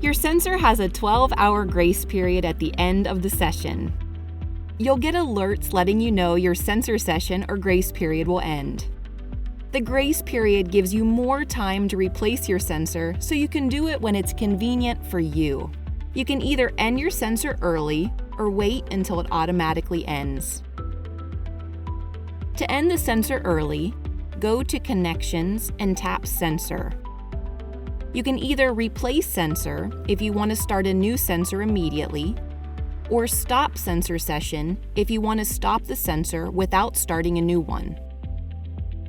Your sensor has a 12-hour grace period at the end of the session. You'll get alerts letting you know your sensor session or grace period will end. The grace period gives you more time to replace your sensor, so you can do it when it's convenient for you. You can either end your sensor early or wait until it automatically ends. To end the sensor early, go to Connections and tap Sensor. You can either replace sensor if you want to start a new sensor immediately, or stop sensor session if you want to stop the sensor without starting a new one.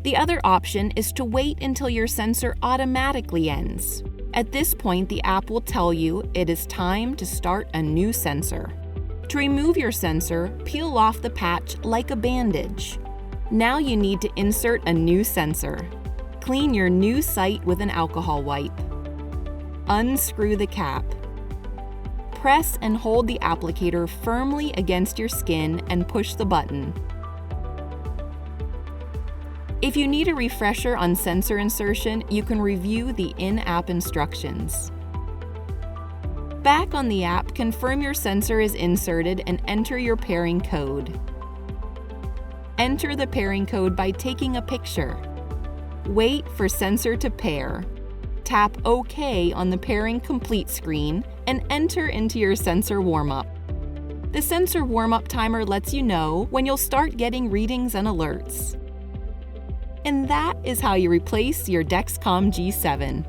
The other option is to wait until your sensor automatically ends. At this point, the app will tell you it is time to start a new sensor. To remove your sensor, peel off the patch like a bandage. Now you need to insert a new sensor. Clean your new site with an alcohol wipe. Unscrew the cap. Press and hold the applicator firmly against your skin and push the button. If you need a refresher on sensor insertion, you can review the in-app instructions. Back on the app, confirm your sensor is inserted and enter your pairing code. Enter the pairing code by taking a picture. Wait for sensor to pair. Tap OK on the pairing complete screen and enter into your sensor warm-up. The sensor warm-up timer lets you know when you'll start getting readings and alerts. And that is how you replace your Dexcom G7.